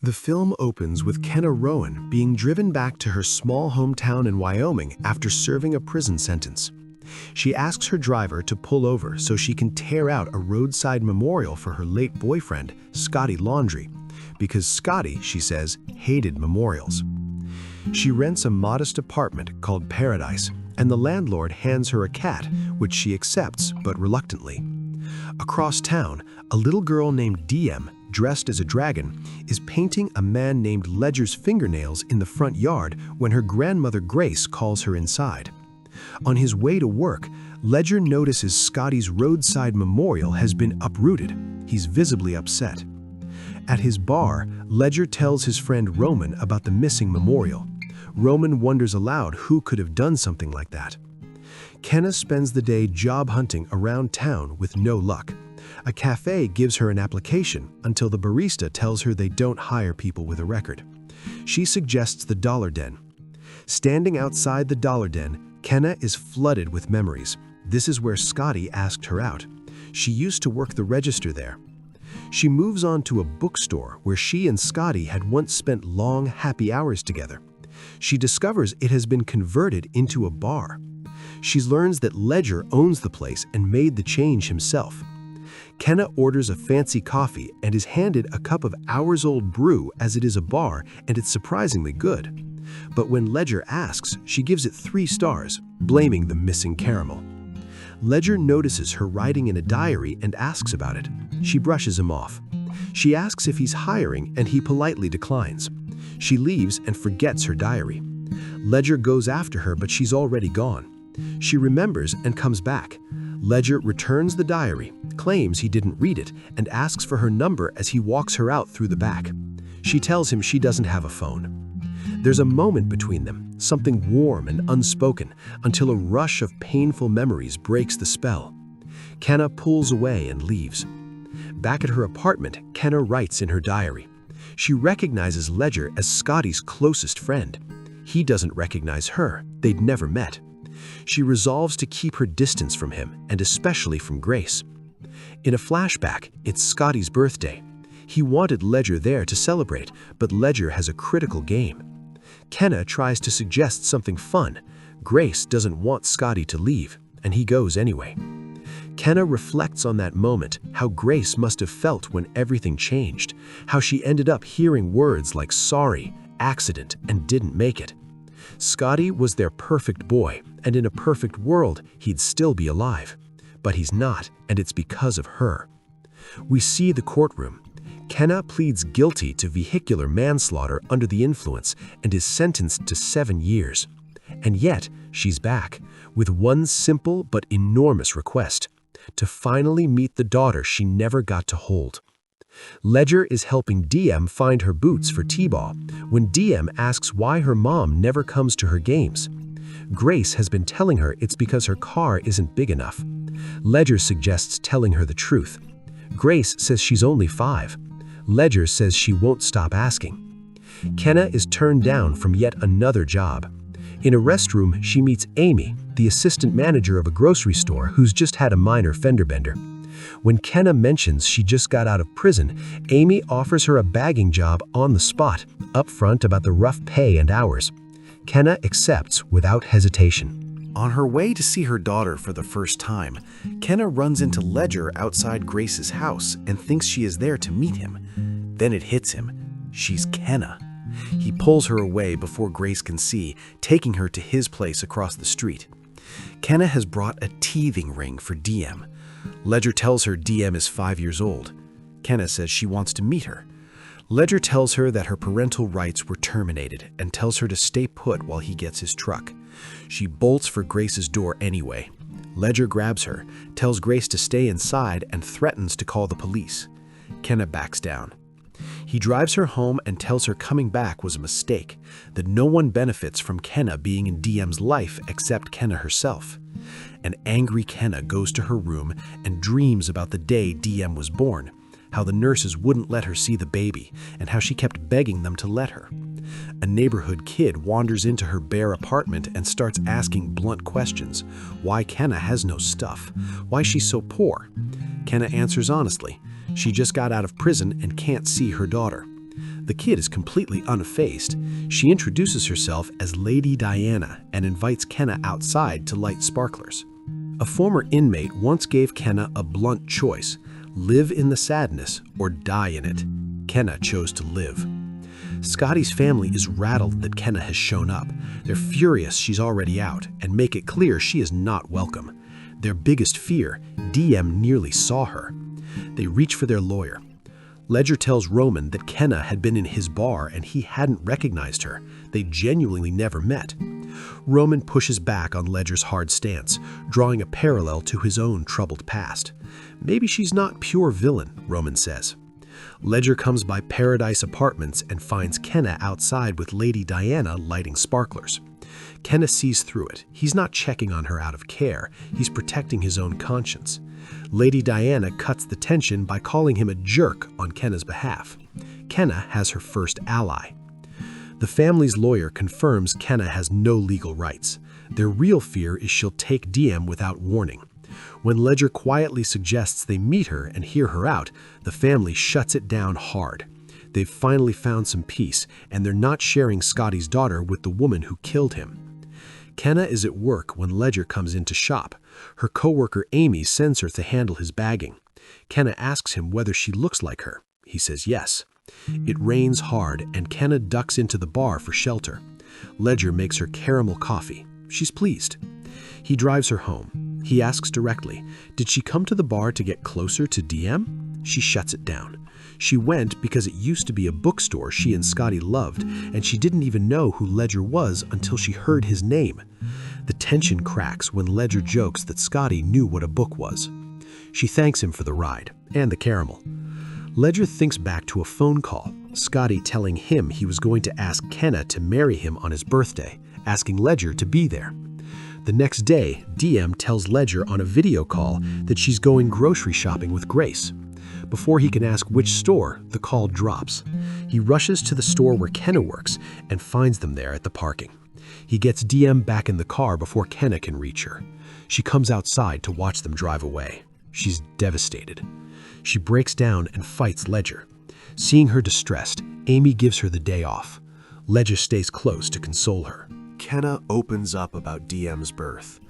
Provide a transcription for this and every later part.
The film opens with Kenna Rowan being driven back to her small hometown in Wyoming after serving a prison sentence. She asks her driver to pull over so she can tear out a roadside memorial for her late boyfriend, Scotty Laundrie, because Scotty, she says, hated memorials. She rents a modest apartment called Paradise, and the landlord hands her a cat, which she accepts but reluctantly. Across town, a little girl named DM, dressed as a dragon, is painting a man named Ledger's fingernails in the front yard when her grandmother Grace calls her inside. On his way to work, Ledger notices Scotty's roadside memorial has been uprooted. He's visibly upset. At his bar, Ledger tells his friend Roman about the missing memorial. Roman wonders aloud who could have done something like that. Kenna spends the day job hunting around town with no luck. A cafe gives her an application until the barista tells her they don't hire people with a record. She suggests the Dollar Den. Standing outside the Dollar Den, Kenna is flooded with memories. This is where Scotty asked her out. She used to work the register there. She moves on to a bookstore where she and Scotty had once spent long, happy hours together. She discovers it has been converted into a bar. She learns that Ledger owns the place and made the change himself. Kenna orders a fancy coffee and is handed a cup of hours-old brew as it is a bar and it's surprisingly good. But when Ledger asks, she gives it 3 stars, blaming the missing caramel. Ledger notices her writing in a diary and asks about it. She brushes him off. She asks if he's hiring and he politely declines. She leaves and forgets her diary. Ledger goes after her, but she's already gone. She remembers and comes back. Ledger returns the diary, claims he didn't read it, and asks for her number as he walks her out through the back. She tells him she doesn't have a phone. There's a moment between them, something warm and unspoken, until a rush of painful memories breaks the spell. Kenna pulls away and leaves. Back at her apartment, Kenna writes in her diary. She recognizes Ledger as Scotty's closest friend. He doesn't recognize her. They'd never met. She resolves to keep her distance from him, and especially from Grace. In a flashback, it's Scotty's birthday. He wanted Ledger there to celebrate, but Ledger has a critical game. Kenna tries to suggest something fun. Grace doesn't want Scotty to leave, and he goes anyway. Kenna reflects on that moment, how Grace must have felt when everything changed, how she ended up hearing words like sorry, accident, and didn't make it. Scotty was their perfect boy, and in a perfect world, he'd still be alive. But he's not, and it's because of her. We see the courtroom. Kenna pleads guilty to vehicular manslaughter under the influence and is sentenced to 7 years. And yet, she's back, with one simple but enormous request: to finally meet the daughter she never got to hold. Ledger is helping DM find her boots for T-ball when DM asks why her mom never comes to her games. Grace has been telling her it's because her car isn't big enough. Ledger suggests telling her the truth. Grace says she's only 5. Ledger says she won't stop asking. Kenna is turned down from yet another job. In a restroom, she meets Amy, the assistant manager of a grocery store who's just had a minor fender bender. When Kenna mentions she just got out of prison, Amy offers her a bagging job on the spot, upfront about the rough pay and hours. Kenna accepts without hesitation. On her way to see her daughter for the first time, Kenna runs into Ledger outside Grace's house and thinks she is there to meet him. Then it hits him. She's Kenna. He pulls her away before Grace can see, taking her to his place across the street. Kenna has brought a teething ring for DM. Ledger tells her DM is 5 years old. Kenna says she wants to meet her. Ledger tells her that her parental rights were terminated and tells her to stay put while he gets his truck. She bolts for Grace's door anyway. Ledger grabs her, tells Grace to stay inside, and threatens to call the police. Kenna backs down. He drives her home and tells her coming back was a mistake, that no one benefits from Kenna being in DM's life except Kenna herself. An angry Kenna goes to her room and dreams about the day DM was born, how the nurses wouldn't let her see the baby, and how she kept begging them to let her. A neighborhood kid wanders into her bare apartment and starts asking blunt questions. Why Kenna has no stuff? Why she's so poor? Kenna answers honestly. She just got out of prison and can't see her daughter. The kid is completely unfazed. She introduces herself as Lady Diana and invites Kenna outside to light sparklers. A former inmate once gave Kenna a blunt choice: live in the sadness or die in it. Kenna chose to live. Scotty's family is rattled that Kenna has shown up. They're furious she's already out and make it clear she is not welcome. Their biggest fear: DM nearly saw her. They reach for their lawyer. Ledger tells Roman that Kenna had been in his bar and he hadn't recognized her. They genuinely never met. Roman pushes back on Ledger's hard stance, drawing a parallel to his own troubled past. Maybe she's not pure villain, Roman says. Ledger comes by Paradise Apartments and finds Kenna outside with Lady Diana lighting sparklers. Kenna sees through it. He's not checking on her out of care. He's protecting his own conscience. Lady Diana cuts the tension by calling him a jerk on Kenna's behalf. Kenna has her first ally. The family's lawyer confirms Kenna has no legal rights. Their real fear is she'll take DM without warning. When Ledger quietly suggests they meet her and hear her out, the family shuts it down hard. They've finally found some peace, and they're not sharing Scotty's daughter with the woman who killed him. Kenna is at work when Ledger comes in to shop. Her coworker Amy sends her to handle his bagging. Kenna asks him whether she looks like her. He says yes. It rains hard, and Kenna ducks into the bar for shelter. Ledger makes her caramel coffee. She's pleased. He drives her home. He asks directly, did she come to the bar to get closer to DM? She shuts it down. She went because it used to be a bookstore she and Scotty loved, and she didn't even know who Ledger was until she heard his name. The tension cracks when Ledger jokes that Scotty knew what a book was. She thanks him for the ride, and the caramel. Ledger thinks back to a phone call, Scotty telling him he was going to ask Kenna to marry him on his birthday, asking Ledger to be there. The next day, DM tells Ledger on a video call that she's going grocery shopping with Grace. Before he can ask which store, the call drops. He rushes to the store where Kenna works and finds them there at the parking. He gets DM back in the car before Kenna can reach her. She comes outside to watch them drive away. She's devastated. She breaks down and fights Ledger. Seeing her distressed, Amy gives her the day off. Ledger stays close to console her. Kenna opens up about DM's birth.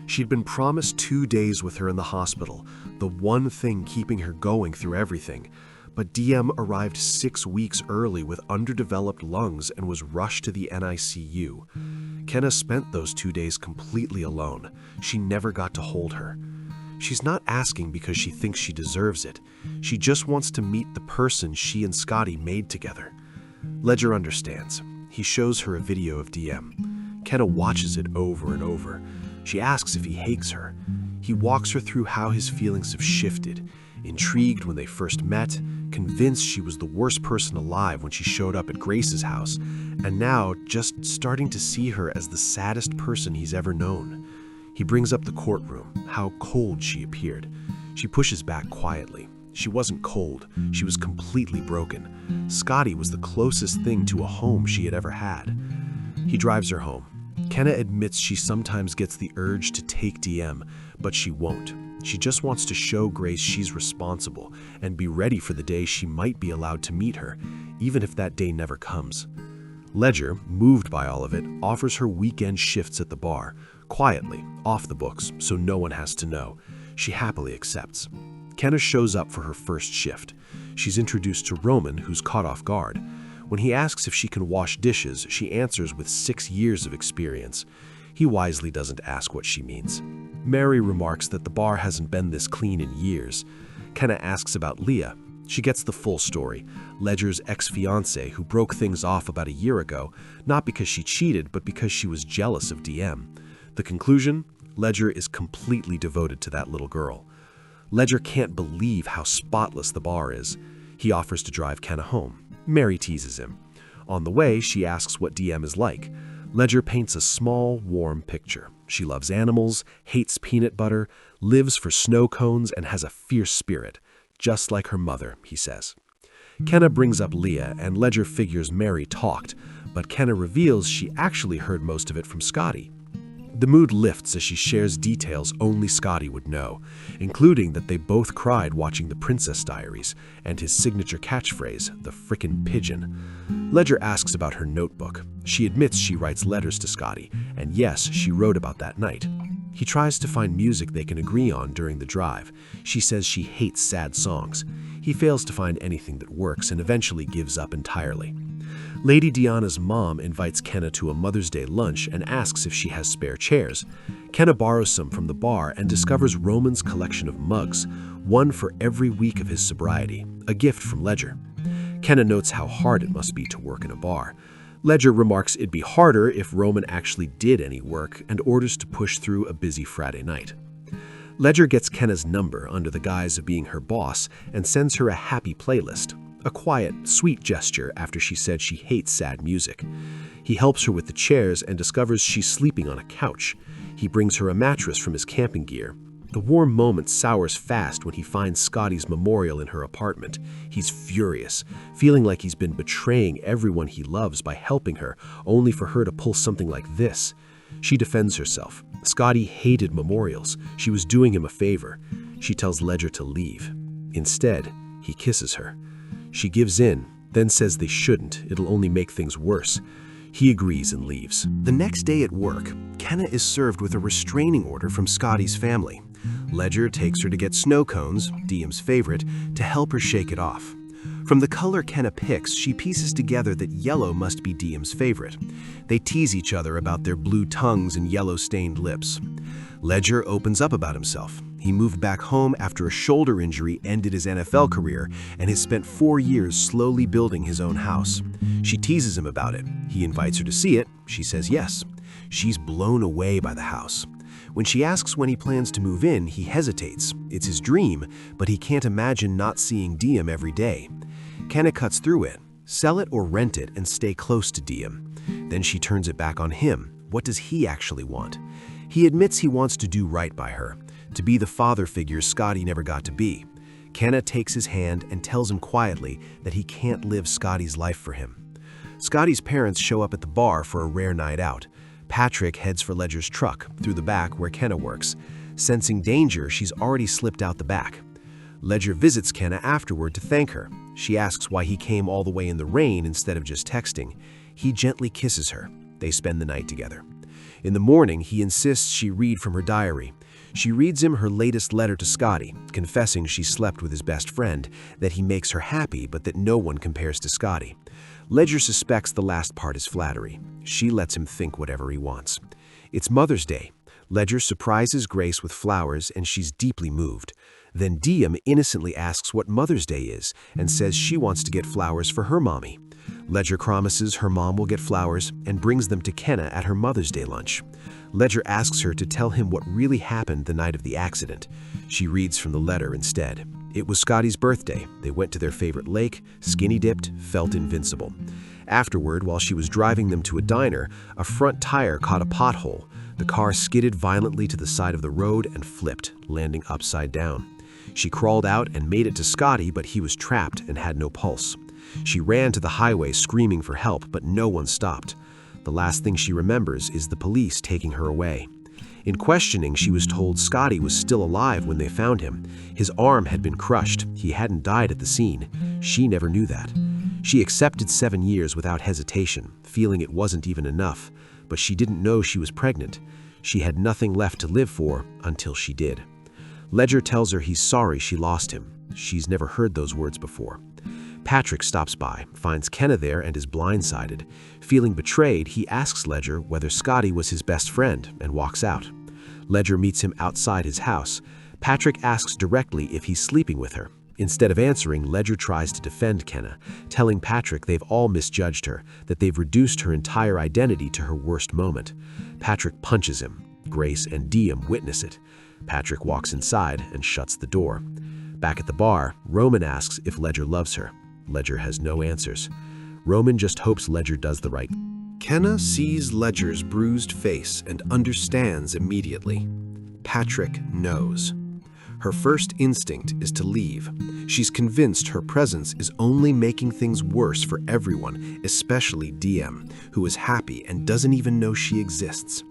She'd been promised 2 days with her in the hospital, the one thing keeping her going through everything. But DM arrived 6 weeks early with underdeveloped lungs and was rushed to the NICU. Kenna spent those 2 days completely alone. She never got to hold her. She's not asking because she thinks she deserves it. She just wants to meet the person she and Scotty made together. Ledger understands. He shows her a video of DM. Kenna watches it over and over. She asks if he hates her. He walks her through how his feelings have shifted. Intrigued when they first met, convinced she was the worst person alive when she showed up at Grace's house, and now just starting to see her as the saddest person he's ever known. He brings up the courtroom, how cold she appeared. She pushes back quietly. She wasn't cold, she was completely broken. Scotty was the closest thing to a home she had ever had. He drives her home. Kenna admits she sometimes gets the urge to take DM, but she won't. She just wants to show Grace she's responsible and be ready for the day she might be allowed to meet her, even if that day never comes. Ledger, moved by all of it, offers her weekend shifts at the bar, quietly, off the books, so no one has to know. She happily accepts. Kenna shows up for her first shift. She's introduced to Roman, who's caught off guard. When he asks if she can wash dishes, she answers with 6 years of experience. He wisely doesn't ask what she means. Mary remarks that the bar hasn't been this clean in years. Kenna asks about Leah. She gets the full story. Ledger's ex-fiancé who broke things off about a year ago, not because she cheated, but because she was jealous of DM. The conclusion? Ledger is completely devoted to that little girl. Ledger can't believe how spotless the bar is. He offers to drive Kenna home. Mary teases him. On the way, she asks what DM is like. Ledger paints a small, warm picture. She loves animals, hates peanut butter, lives for snow cones, and has a fierce spirit. Just like her mother, he says. Kenna brings up Leah, and Ledger figures Mary talked, but Kenna reveals she actually heard most of it from Scotty. The mood lifts as she shares details only Scotty would know, including that they both cried watching The Princess Diaries and his signature catchphrase, the frickin' pigeon. Ledger asks about her notebook. She admits she writes letters to Scotty, and yes, she wrote about that night. He tries to find music they can agree on during the drive. She says she hates sad songs. He fails to find anything that works and eventually gives up entirely. Lady Diana's mom invites Kenna to a Mother's Day lunch and asks if she has spare chairs. Kenna borrows some from the bar and discovers Roman's collection of mugs, one for every week of his sobriety, a gift from Ledger. Kenna notes how hard it must be to work in a bar. Ledger remarks it'd be harder if Roman actually did any work and orders to push through a busy Friday night. Ledger gets Kenna's number under the guise of being her boss and sends her a happy playlist, a quiet, sweet gesture after she said she hates sad music. He helps her with the chairs and discovers she's sleeping on a couch. He brings her a mattress from his camping gear. The warm moment sours fast when he finds Scotty's memorial in her apartment. He's furious, feeling like he's been betraying everyone he loves by helping her, only for her to pull something like this. She defends herself. Scotty hated memorials. She was doing him a favor. She tells Ledger to leave. Instead, he kisses her. She gives in, then says they shouldn't. It'll only make things worse. He agrees and leaves. The next day at work, Kenna is served with a restraining order from Scotty's family. Ledger takes her to get snow cones, Diem's favorite, to help her shake it off. From the color Kenna picks, she pieces together that yellow must be Diem's favorite. They tease each other about their blue tongues and yellow-stained lips. Ledger opens up about himself. He moved back home after a shoulder injury ended his NFL career and has spent 4 years slowly building his own house. She teases him about it. He invites her to see it. She says yes. She's blown away by the house. When she asks when he plans to move in, he hesitates. It's his dream, but he can't imagine not seeing Diem every day. Kenna cuts through it. Sell it or rent it and stay close to Diem. Then she turns it back on him. What does he actually want? He admits he wants to do right by her, to be the father figure Scotty never got to be. Kenna takes his hand and tells him quietly that he can't live Scotty's life for him. Scotty's parents show up at the bar for a rare night out. Patrick heads for Ledger's truck, through the back where Kenna works. Sensing danger, she's already slipped out the back. Ledger visits Kenna afterward to thank her. She asks why he came all the way in the rain instead of just texting. He gently kisses her. They spend the night together. In the morning, he insists she read from her diary. She reads him her latest letter to Scotty, confessing she slept with his best friend, that he makes her happy but that no one compares to Scotty. Ledger suspects the last part is flattery. She lets him think whatever he wants. It's Mother's Day. Ledger surprises Grace with flowers and she's deeply moved. Then Diem innocently asks what Mother's Day is and says she wants to get flowers for her mommy. Ledger promises her mom will get flowers and brings them to Kenna at her Mother's Day lunch. Ledger asks her to tell him what really happened the night of the accident. She reads from the letter instead. It was Scotty's birthday. They went to their favorite lake, skinny dipped, felt invincible. Afterward, while she was driving them to a diner, a front tire caught a pothole. The car skidded violently to the side of the road and flipped, landing upside down. She crawled out and made it to Scotty, but he was trapped and had no pulse. She ran to the highway screaming for help, but no one stopped. The last thing she remembers is the police taking her away. In questioning, she was told Scotty was still alive when they found him. His arm had been crushed. He hadn't died at the scene. She never knew that. She accepted 7 years without hesitation, feeling it wasn't even enough. But she didn't know she was pregnant. She had nothing left to live for until she did. Ledger tells her he's sorry she lost him. She's never heard those words before. Patrick stops by, finds Kenna there and is blindsided. Feeling betrayed, he asks Ledger whether Scotty was his best friend and walks out. Ledger meets him outside his house. Patrick asks directly if he's sleeping with her. Instead of answering, Ledger tries to defend Kenna, telling Patrick they've all misjudged her, that they've reduced her entire identity to her worst moment. Patrick punches him. Grace and Diem witness it. Patrick walks inside and shuts the door. Back at the bar, Roman asks if Ledger loves her. Ledger has no answers. Roman just hopes Ledger does the right. Kenna sees Ledger's bruised face and understands immediately. Patrick knows. Her first instinct is to leave. She's convinced her presence is only making things worse for everyone, especially Diem, who is happy and doesn't even know she exists.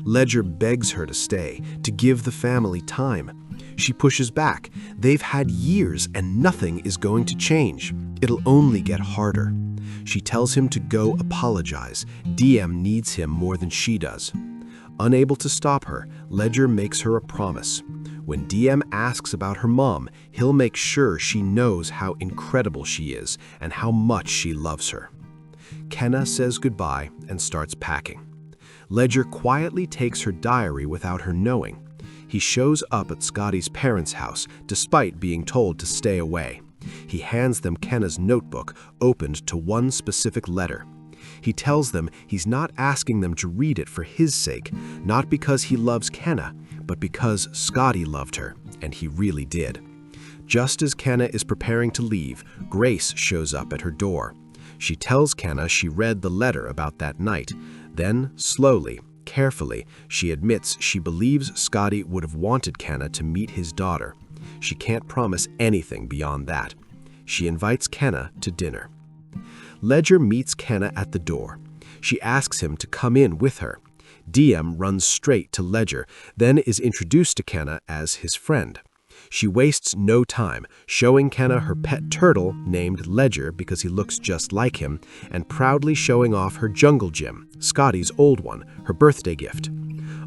Ledger begs her to stay, to give the family time. She pushes back. They've had years and nothing is going to change. It'll only get harder. She tells him to go apologize. DM needs him more than she does. Unable to stop her, Ledger makes her a promise. When DM asks about her mom, he'll make sure she knows how incredible she is and how much she loves her. Kenna says goodbye and starts packing. Ledger quietly takes her diary without her knowing. He shows up at Scotty's parents' house despite being told to stay away. He hands them Kenna's notebook, opened to one specific letter. He tells them he's not asking them to read it for his sake, not because he loves Kenna, but because Scotty loved her, and he really did. Just as Kenna is preparing to leave, Grace shows up at her door. She tells Kenna she read the letter about that night. Then, slowly, carefully, she admits she believes Scotty would have wanted Kenna to meet his daughter. She can't promise anything beyond that. She invites Kenna to dinner. Ledger meets Kenna at the door. She asks him to come in with her. DM runs straight to Ledger, then is introduced to Kenna as his friend. She wastes no time, showing Kenna her pet turtle named Ledger because he looks just like him, and proudly showing off her jungle gym, Scotty's old one, her birthday gift.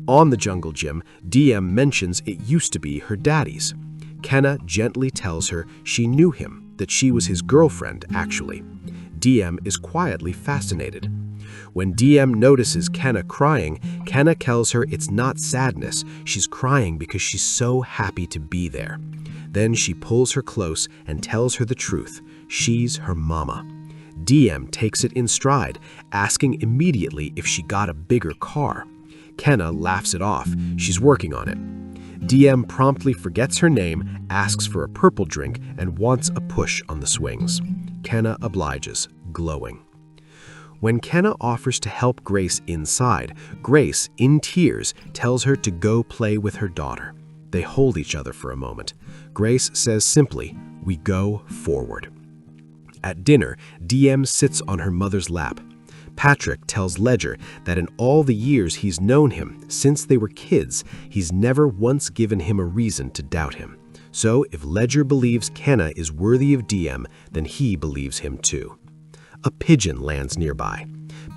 On the jungle gym, DM mentions it used to be her daddy's. Kenna gently tells her she knew him, that she was his girlfriend, actually. DM is quietly fascinated. When DM notices Kenna crying, Kenna tells her it's not sadness, she's crying because she's so happy to be there. Then she pulls her close and tells her the truth. She's her mama. DM takes it in stride, asking immediately if she got a bigger car. Kenna laughs it off. She's working on it. DM promptly forgets her name, asks for a purple drink, and wants a push on the swings. Kenna obliges, glowing. When Kenna offers to help Grace inside, Grace, in tears, tells her to go play with her daughter. They hold each other for a moment. Grace says simply, "We go forward." At dinner, DM sits on her mother's lap. Patrick tells Ledger that in all the years he's known him, since they were kids, he's never once given him a reason to doubt him. So if Ledger believes Kenna is worthy of DM, then he believes him too. A pigeon lands nearby.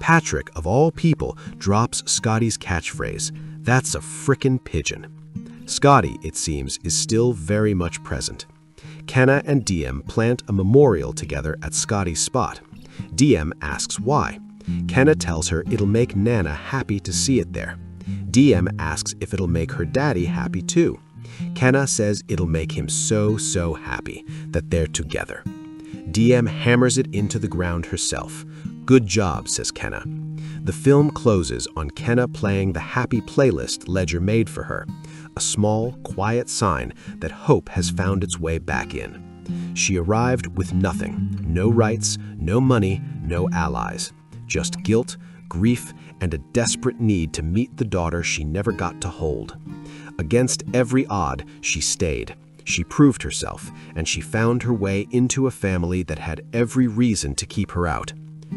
Patrick, of all people, drops Scotty's catchphrase, "That's a frickin' pigeon." Scotty, it seems, is still very much present. Kenna and DM plant a memorial together at Scotty's spot. DM asks why. Kenna tells her it'll make Nana happy to see it there. DM asks if it'll make her daddy happy too. Kenna says it'll make him so happy that they're together. DM hammers it into the ground herself. "Good job," says Kenna. The film closes on Kenna playing the happy playlist Ledger made for her, a small, quiet sign that hope has found its way back in. She arrived with nothing, no rights, no money, no allies, just guilt, grief, and a desperate need to meet the daughter she never got to hold. Against every odd, she stayed. She proved herself, and she found her way into a family that had every reason to keep her out.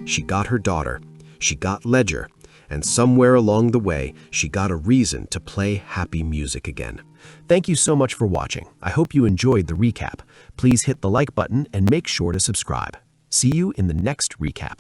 She got her daughter, she got Ledger, and somewhere along the way, she got a reason to play happy music again. Thank you so much for watching. I hope you enjoyed the recap. Please hit the like button and make sure to subscribe. See you in the next recap.